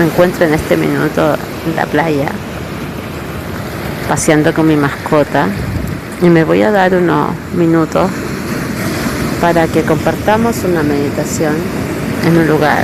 Me encuentro en este minuto en la playa, paseando con mi mascota, y me voy a dar unos minutos para que compartamos una meditación en un lugar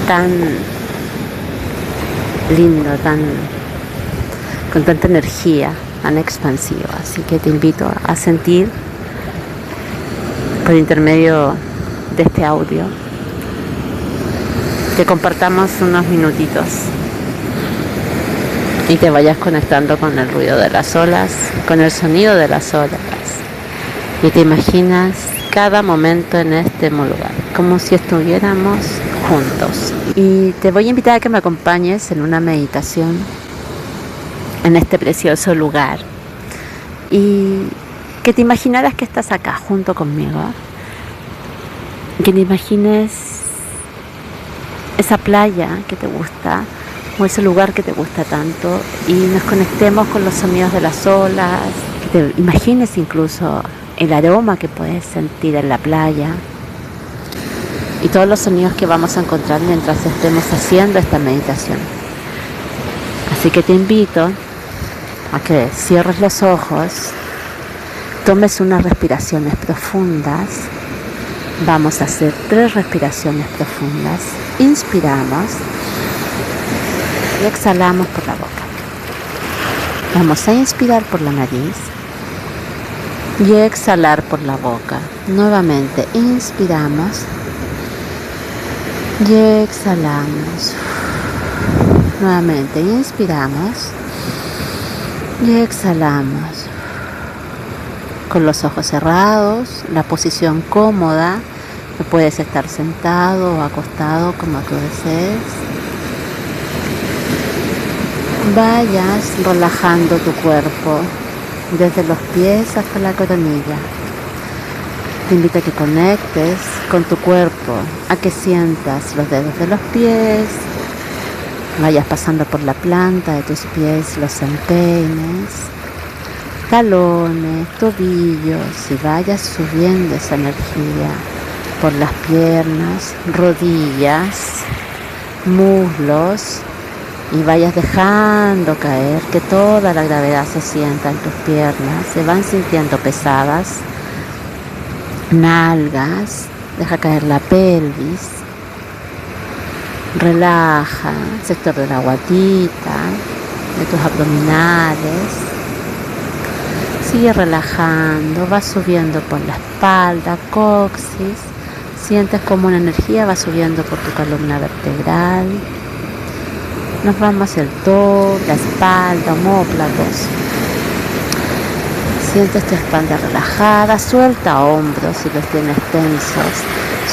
tan lindo, con tanta energía, tan expansiva. Así que te invito a sentir por intermedio de este audio que compartamos unos minutitos y te vayas conectando con el ruido de las olas, con el sonido de las olas, y te imaginas cada momento en este lugar, como si estuviéramos juntos. Y te voy a invitar a que me acompañes en una meditación en este precioso lugar y que te imaginaras que estás acá junto conmigo, que te imagines esa playa que te gusta o ese lugar que te gusta tanto y nos conectemos con los sonidos de las olas, que te imagines incluso el aroma que puedes sentir en la playa y todos los sonidos que vamos a encontrar mientras estemos haciendo esta meditación. Así que te invito a que cierres los ojos, tomes unas respiraciones profundas. Vamos a hacer 3 respiraciones profundas. Inspiramos y exhalamos por la boca. Vamos a inspirar por la nariz y exhalar por la boca. Nuevamente inspiramos y exhalamos. Nuevamente inspiramos y exhalamos. Con los ojos cerrados, la posición cómoda, que puedes estar sentado o acostado como tú desees. Vayas relajando tu cuerpo desde los pies hasta la coronilla. Te invito a que conectes con tu cuerpo, a que sientas los dedos de los pies, vayas pasando por la planta de tus pies, los empeines, talones, tobillos, y vayas subiendo esa energía por las piernas, rodillas, muslos, y vayas dejando caer que toda la gravedad se sienta en tus piernas, se van sintiendo pesadas, nalgas, deja caer la pelvis, relaja el sector de la guatita, de tus abdominales, sigue relajando, va subiendo por la espalda, coxis, sientes como una energía va subiendo por tu columna vertebral. Nos vamos hacia el torso, la espalda, omóplatos. Sientes tu espalda relajada, suelta hombros si los tienes tensos.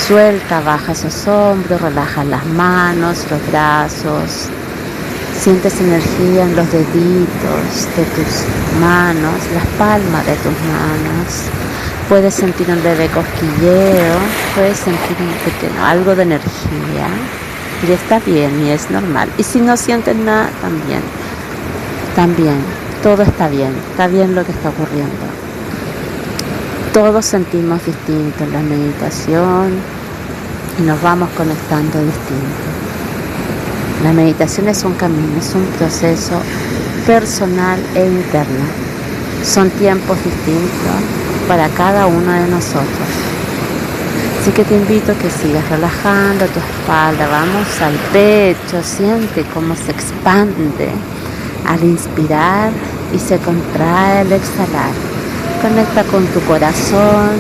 Suelta, baja esos hombros, relaja las manos, los brazos. Sientes energía en los deditos de tus manos, las palmas de tus manos. Puedes sentir un leve cosquilleo, puedes sentir algo de energía. Y está bien y es normal. Y si no sientes nada, también, todo está bien lo que está ocurriendo. Todos sentimos distinto en la meditación y nos vamos conectando distinto. La meditación es un camino, es un proceso personal e interno. Son tiempos distintos para cada uno de nosotros. Así que te invito a que sigas relajando tu espalda, vamos al pecho, siente cómo se expande al inspirar y se contrae al exhalar. Conecta con tu corazón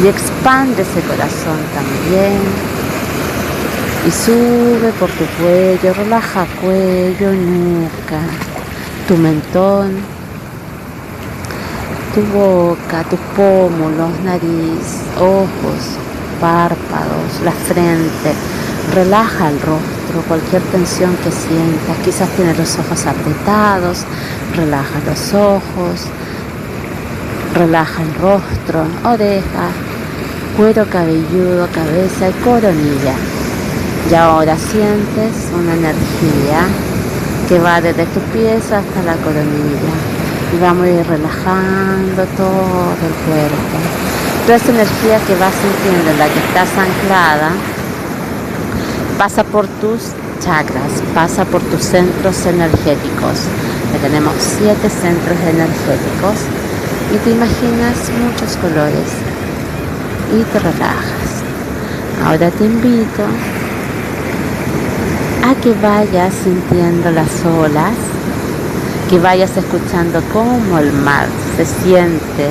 y expande ese corazón también. Y sube por tu cuello, relaja cuello, nuca, tu mentón, tu boca, tus pómulos, nariz, ojos, párpados, la frente. Relaja el rostro, cualquier tensión que sientas. Quizás tienes los ojos apretados, relaja los ojos, relaja el rostro, orejas, cuero cabelludo, cabeza y coronilla. Y ahora sientes una energía que va desde tus pies hasta la coronilla. Y vamos a ir relajando todo el cuerpo. Toda esa energía que vas sintiendo, en la que estás anclada, Pasa por tus chakras, pasa por tus centros energéticos. Ya tenemos 7 centros energéticos y te imaginas muchos colores y te relajas. Ahora te invito a que vayas sintiendo las olas, que vayas escuchando cómo el mar se siente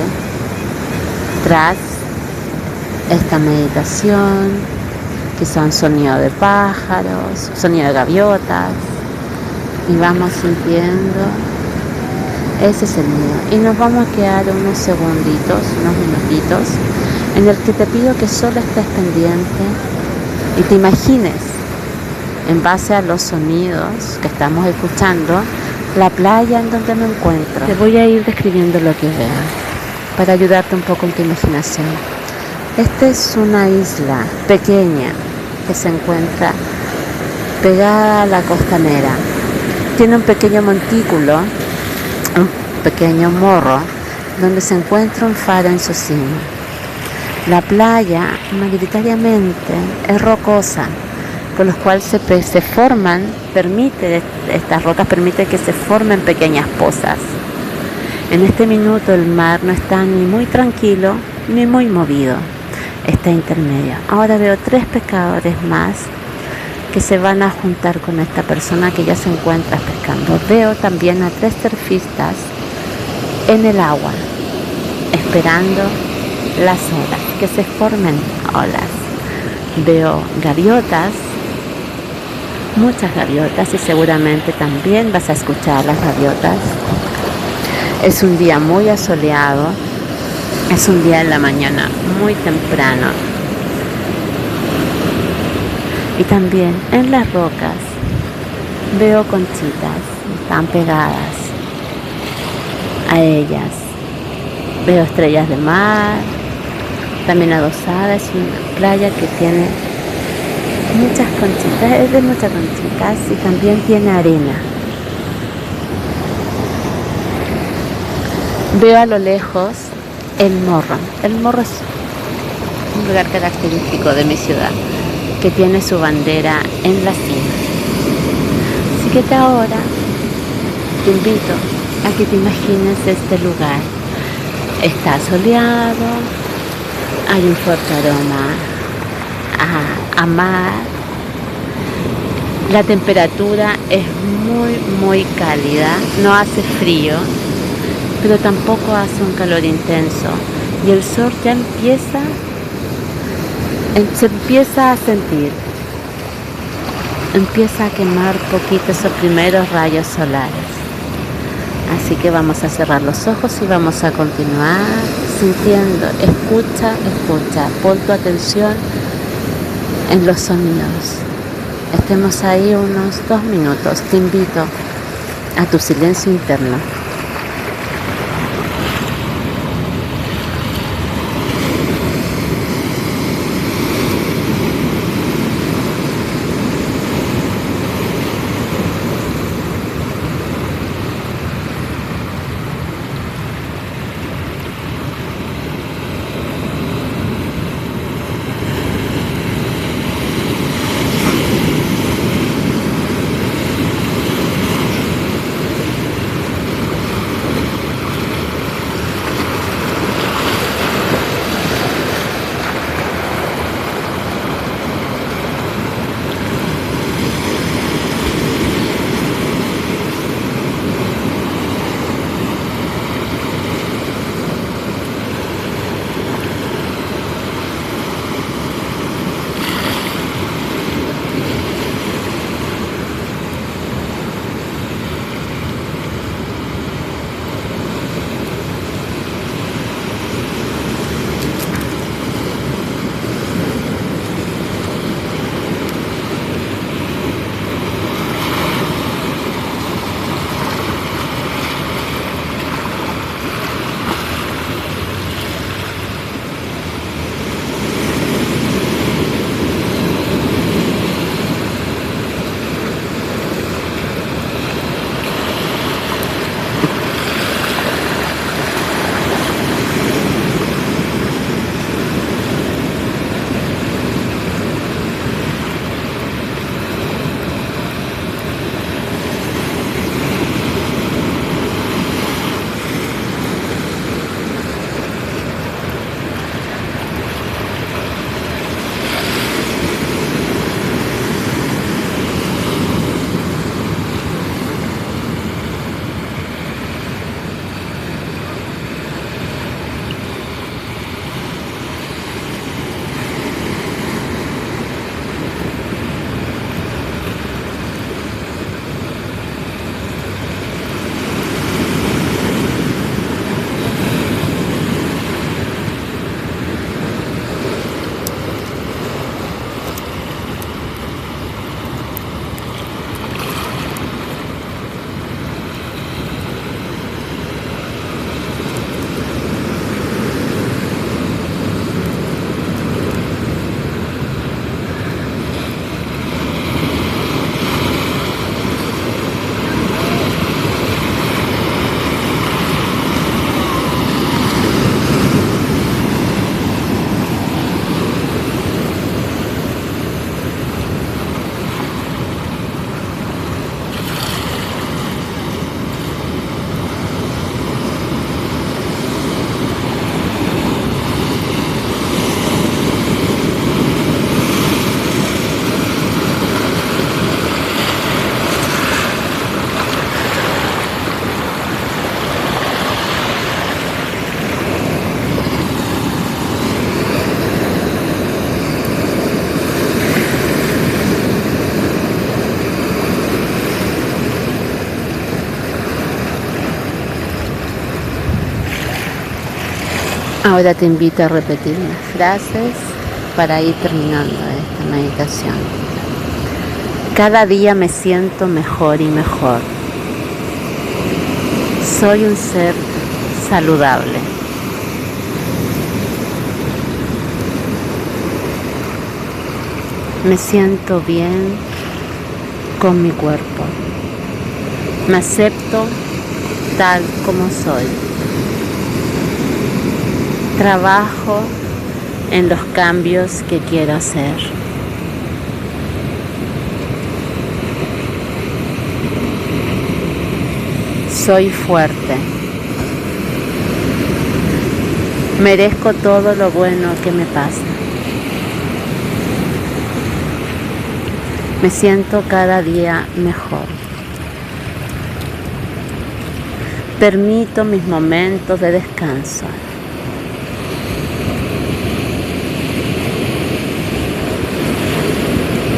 tras esta meditación, que son sonido de pájaros, sonido de gaviotas, y vamos sintiendo ese sonido. Y nos vamos a quedar unos segunditos, unos minutitos, en el que te pido que solo estés pendiente y te imagines, en base a los sonidos que estamos escuchando, la playa en donde me encuentro. Te voy a ir describiendo lo que veo para ayudarte un poco en tu imaginación. Esta es una isla pequeña que se encuentra pegada a la costanera. Tiene un pequeño montículo, un pequeño morro, donde se encuentra un faro en su cima. La playa mayoritariamente es rocosa, con los cuales se forman, estas rocas permiten que se formen pequeñas pozas. En este minuto el mar no está ni muy tranquilo ni muy movido, está intermedio. Ahora veo 3 pescadores más que se van a juntar con esta persona que ya se encuentra pescando. Veo también a 3 surfistas en el agua, esperando las olas, que se formen olas. Veo gaviotas, muchas gaviotas, y seguramente también vas a escuchar las gaviotas. Es un día muy asoleado, es un día en la mañana muy temprano. Y también en las rocas veo conchitas, están pegadas a ellas. Veo estrellas de mar, también adosadas, y una playa que tiene muchas conchitas, es de muchas conchitas, y también tiene arena. Veo a lo lejos el morro. El morro es un lugar característico de mi ciudad, que tiene su bandera en la cima. Así que ahora te invito a que te imagines este lugar. Está soleado, hay un fuerte aroma a mar. La temperatura es muy cálida, no hace frío, pero tampoco hace un calor intenso, y el sol ya se empieza a sentir, empieza a quemar poquito esos primeros rayos solares. Así que vamos a cerrar los ojos y vamos a continuar sintiendo. Escucha, pon tu atención en los sonidos. Estemos ahí unos 2 minutos. Te invito a tu silencio interno. Ahora te invito a repetir unas frases para ir terminando esta meditación. Cada día me siento mejor y mejor. Soy un ser saludable. Me siento bien con mi cuerpo. Me acepto tal como soy. Trabajo en los cambios que quiero hacer. Soy fuerte. Merezco todo lo bueno que me pasa. Me siento cada día mejor. Permito mis momentos de descanso.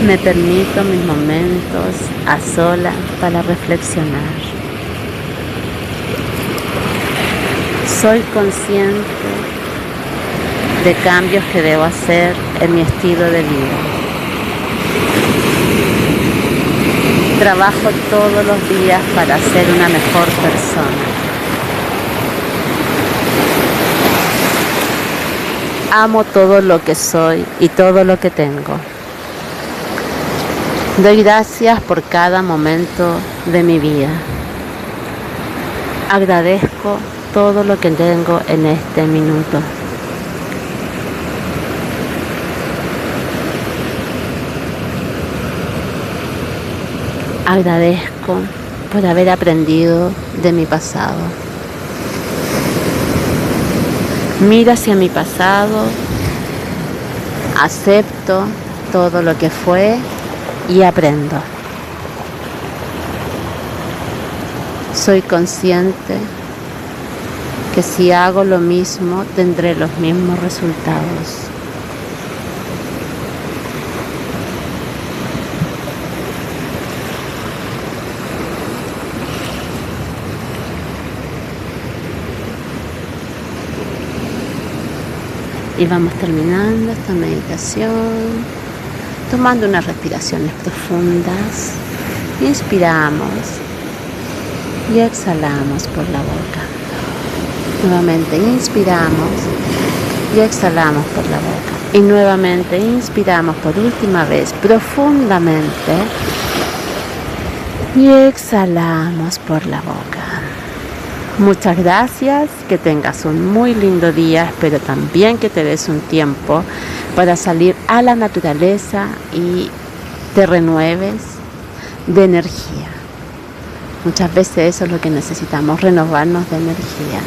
Me permito mis momentos a solas para reflexionar. Soy consciente de cambios que debo hacer en mi estilo de vida. Trabajo todos los días para ser una mejor persona. Amo todo lo que soy y todo lo que tengo. Doy gracias por cada momento de mi vida. Agradezco todo lo que tengo en este minuto. Agradezco por haber aprendido de mi pasado. Miro hacia mi pasado, acepto todo lo que fue y aprendo. Soy consciente que si hago lo mismo tendré los mismos resultados. Y vamos terminando esta meditación, tomando unas respiraciones profundas. Inspiramos y exhalamos por la boca. Nuevamente inspiramos y exhalamos por la boca. Y nuevamente inspiramos por última vez profundamente y exhalamos por la boca. Muchas gracias, que tengas un muy lindo día, espero también que te des un tiempo para salir a la naturaleza y te renueves de energía. Muchas veces eso es lo que necesitamos, renovarnos de energía.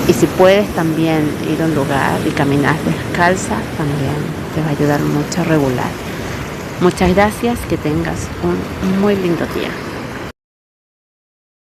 Y si puedes también ir a un lugar y caminar descalza, también te va a ayudar mucho a regular. Muchas gracias, que tengas un muy lindo día.